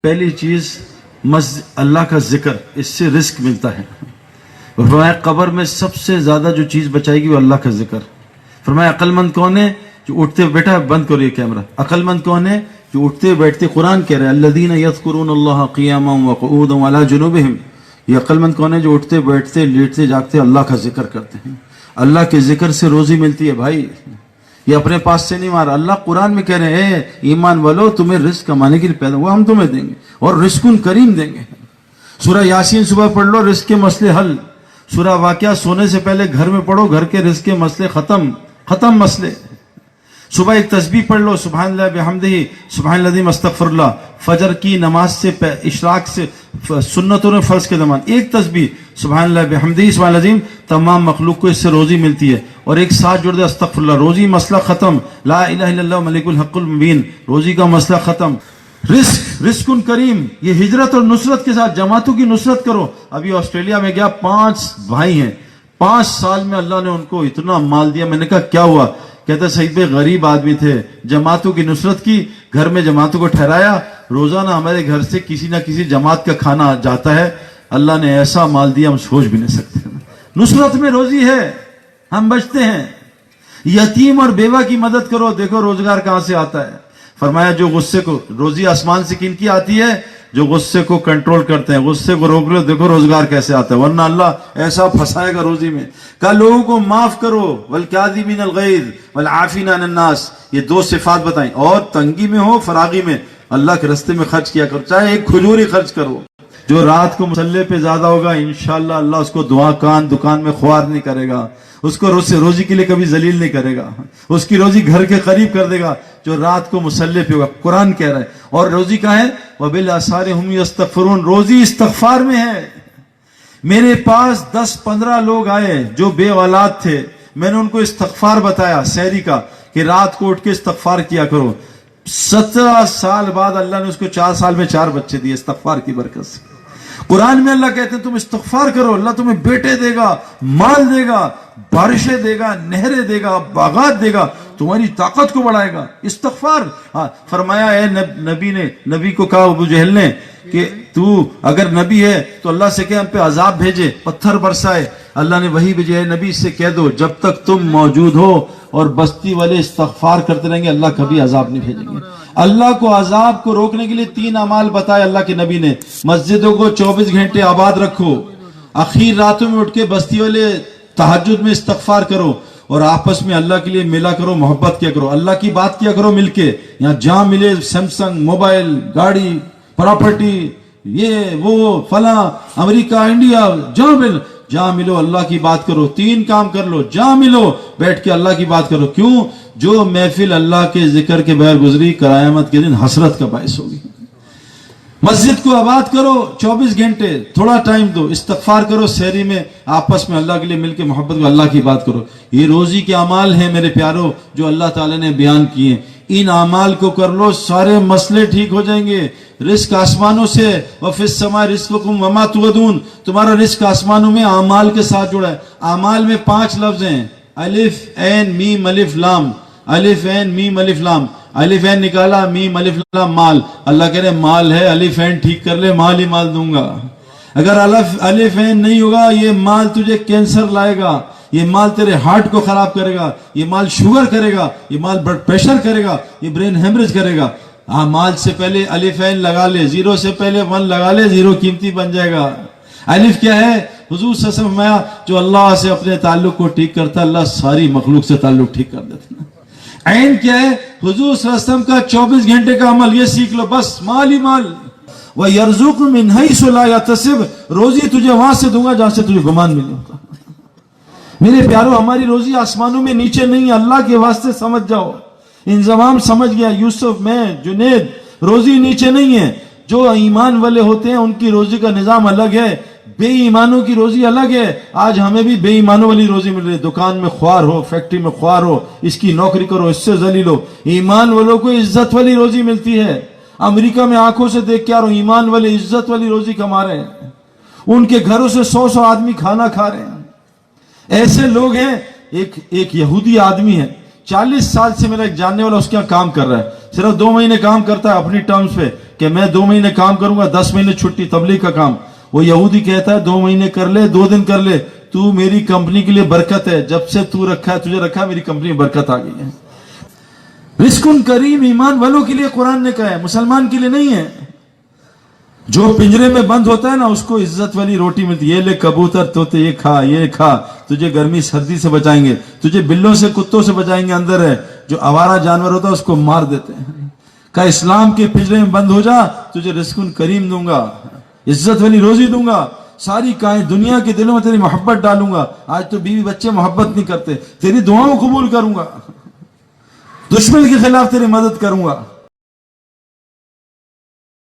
پہلی چیز اللہ کا ذکر، اس سے رزق ملتا ہے. فرمایا قبر میں سب سے زیادہ جو چیز بچائے گی وہ اللہ کا ذکر. فرمایا عقل مند کون ہے؟ جو اٹھتے بیٹھا، بند کرو یہ کیمرہ. عقل مند کون ہے؟ جو اٹھتے بیٹھتے، قرآن کہہ رہے ہیں الذین یذکرون اللہ قیاما وقعودا وعلی جنوبہم. یہ عقل مند کون ہے؟ جو اٹھتے بیٹھتے لیٹتے جاگتے اللہ کا ذکر کرتے ہیں. اللہ کے ذکر سے روزی ملتی ہے بھائی، یہ اپنے پاس سے نہیں مارا. اللہ قرآن میں کہہ رہے ہیں ایمان والو تمہیں رزق کمانے کے لیے پیدا ہوا، ہم تمہیں دیں گے اور رزق کریم دیں گے. سورہ یاسین صبح پڑھ لو، رزق کے مسئلے حل. سورہ واقعہ سونے سے پہلے گھر میں پڑھو، گھر کے رزق کے مسئلے ختم مسئلے. صبح ایک تسبیح پڑھ لو، سبحان اللہ بحمدہ سبحان العظیم استغفر اللہ. فجر کی نماز سے اشراق سے سنتوں نے فرض کے زمان ایک تسبیح سبحان اللہ بحمدہ سبحان العظیم، تمام مخلوق کو اس سے روزی ملتی ہے. اور ایک ساتھ جوڑ دے استغفر اللہ، روزی مسئلہ ختم. لا الہ الا اللہ ملک الحق المبین، روزی کا مسئلہ ختم. رزق کریم، یہ ہجرت اور نصرت کے ساتھ جماعتوں کی نصرت کرو. ابھی آسٹریلیا میں گیا، 5 بھائی ہیں، 5 سال میں اللہ نے ان کو اتنا مال دیا. میں نے کہا کیا ہوا؟ کہتے سعید بھائی غریب آدمی تھے، جماعتوں کی نصرت کی، گھر میں جماعتوں کو ٹھہرایا. روزانہ ہمارے گھر سے کسی نہ کسی جماعت کا کھانا جاتا ہے. اللہ نے ایسا مال دیا ہم سوچ بھی نہیں سکتے. نصرت میں روزی ہے، ہم بچتے ہیں. یتیم اور بیوہ کی مدد کرو، دیکھو روزگار کہاں سے آتا ہے. فرمایا جو غصے کو، روزی آسمان سے کن کی آتی ہے؟ جو غصے کو کنٹرول کرتے ہیں. غصے کو روک لو، دیکھو روزگار کیسے آتا ہے، ورنہ اللہ ایسا پھنسائے گا روزی میں. کہ لوگوں کو معاف کرو، والکاظمین الغیظ والعافین عن الناس. یہ 2 صفات بتائیں. اور تنگی میں ہو، فراغی میں اللہ کے رستے میں خرچ کیا کرو، چاہے ایک کھجور ہی خرچ کرو. جو رات کو مصلے پہ زیادہ ہوگا انشاءاللہ اللہ اس کو دکان میں خوار نہیں کرے گا، اس کو روزی کے لیے کبھی ذلیل نہیں کرے گا، اس کی روزی گھر کے قریب کر دے گا جو رات کو مصلے پہ ہوگا. قرآن کہہ رہا ہے. اور روزی کہاں ہے؟ وبالاسحار هم یستغفرون، روزی استغفار میں ہے. میرے پاس 10-15 لوگ آئے جو بے اولاد تھے، میں نے ان کو استغفار بتایا سحری کا کہ رات کو اٹھ کے استغفار کیا کرو. 17 سال بعد اللہ نے اس کو 4 سال میں 4 بچے دیے استغفار کی برکت سے. قرآن میں اللہ کہتے ہیں تم استغفار کرو، اللہ تمہیں بیٹے دے گا، مال دے گا، بارشیں دے گا، نہریں دے گا، باغات دے گا، تمہاری طاقت کو بڑھائے گا. استغفار. فرمایا اے نبی کو کہا ابو جہل نے کہ تو اگر نبی ہے تو اللہ سے کہ ہم پہ عذاب بھیجے، پتھر برسائے. اللہ نے وہی بھیجے، نبی سے کہہ دو جب تک تم موجود ہو اور بستی والے استغفار کرتے رہیں گے اللہ کبھی عذاب نہیں بھیجیں گے. اللہ کو عذاب کو روکنے کے لیے 3 اعمال بتائے اللہ کے نبی نے. مسجدوں کو 24 گھنٹے آباد رکھو، اخیر راتوں میں اٹھ کے بستی والے تہجد میں استغفار کرو، اور آپس میں اللہ کے لیے ملا کرو، محبت کیا کرو، اللہ کی بات کیا کرو مل کے. یہاں جہاں ملے سیمسنگ، موبائل، گاڑی، پراپرٹی، یہ وہ فلاں، امریکہ، انڈیا، جہاں ملو اللہ کی بات کرو. 3 کام کر لو، جہاں ملو بیٹھ کے اللہ کی بات کرو. کیوں؟ جو محفل اللہ کے ذکر کے بغیر گزری قیامت کے دن حسرت کا باعث ہوگی. مسجد کو آباد کرو، 24 گھنٹے تھوڑا ٹائم دو، استغفار کرو، سحری میں آپس میں اللہ کے لیے مل کے محبت کو اللہ کی بات کرو. یہ روزی کے اعمال ہیں میرے پیارو جو اللہ تعالی نے بیان کیے. ان اعمال کو کر لو، سارے مسئلے ٹھیک ہو جائیں گے. رزق آسمانوں سے، وفی السماء رزقکم وما توعدون، تمہارا رزق آسمانوں میں اعمال کے ساتھ جڑا ہے. اعمال میں 5 لفظ ہیں، الف عین میم الف لام. الف عین میم الف لام. الف عین نکالا، میم الف لام مال. اللہ کہہ رہے مال ہے، الف عین ٹھیک کر لے، مال ہی مال دوں گا. اگر الف عین نہیں ہوگا یہ مال تجھے کینسر لائے گا، یہ مال تیرے ہارٹ کو خراب کرے گا، یہ مال شوگر کرے گا، یہ مال بلڈ پریشر کرے گا، یہ برین ہیمریج کرے گا. مال سے پہلے الف عین لگا لے، 0 سے پہلے 1 لگا لے، 0 قیمتی بن جائے گا. الف کیا ہے؟ حضور صلی اللہ علیہ وسلم فرمایا جو اللہ سے اپنے تعلق کو ٹھیک کرتا ہے اللہ ساری مخلوق سے تعلق ٹھیک کر دیتا ہے. عین کیا ہے؟ حضور صلی اللہ علیہ وسلم کا 24 گھنٹے کا عمل، یہ سیکھ لو بس. مال ہی مال. وَيَرْزُقُ مِنْ حَيْثُ لَا يَحْتَسِبُ، روزی تجھے وہاں سے دوں گا جہاں سے تجھے گمان ملے گا. میرے پیارو ہماری روزی آسمانوں میں نیچے نہیں ہے، اللہ کے واسطے سمجھ جاؤ. انضمام سمجھ گیا، یوسف، میں، جنید، روزی نیچے نہیں ہے. جو ایمان والے ہوتے ہیں ان کی روزی کا نظام الگ ہے، بے ایمانوں کی روزی الگ ہے. آج ہمیں بھی بے ایمانوں والی روزی مل رہی ہے. دکان میں خوار ہو، فیکٹری میں خوار ہو، اس کی نوکری کرو، اس سے ذلیل ہو. ایمان والوں کو عزت والی روزی ملتی ہے. امریکہ میں آنکھوں سے دیکھ کے آ رہا ہوں، ایمان والے عزت والی روزی کما رہے ہیں، ان کے گھروں سے 100 آدمی کھانا کھا رہے ہیں. ایسے لوگ ہیں. ایک یہودی آدمی ہے، 40 سال سے میرا ایک جاننے والا اس کے یہاں کام کر رہا ہے. صرف 2 مہینے کام کرتا ہے اپنی ٹرمز پہ، کہ میں 2 مہینے کام کروں گا 10 مہینے چھٹی تبلیغ کا کام. وہ یہودی کہتا ہے 2 مہینے کر لے 2 دن کر لے, تو میری کمپنی کے لیے برکت ہے, جب سے تو رکھا ہے تجھے رکھا میری کمپنی میں برکت آ گئی ہے. رزق کریم ایمان والوں کے لیے قرآن نے کہا ہے, مسلمان کے لیے نہیں ہے. جو پنجرے میں بند ہوتا ہے نا اس کو عزت والی روٹی ملتی ہے, یہ لے کبوتر طوطے یہ کھا, تجھے گرمی سردی سے بچائیں گے, تجھے بلوں سے کتوں سے بچائیں گے. اندر ہے جو آوارہ جانور ہوتا ہے اس کو مار دیتے ہیں. کہا اسلام کے پنجرے میں بند ہو جا, تجھے رزق کریم دوں گا, عزت والی روزی دوں گا, ساری دنیا کے دلوں میں تیری محبت ڈالوں گا. آج تو بیوی بچے محبت نہیں کرتے, تیری دعاؤں قبول کروں گا, دشمن کے خلاف تیری مدد کروں گا.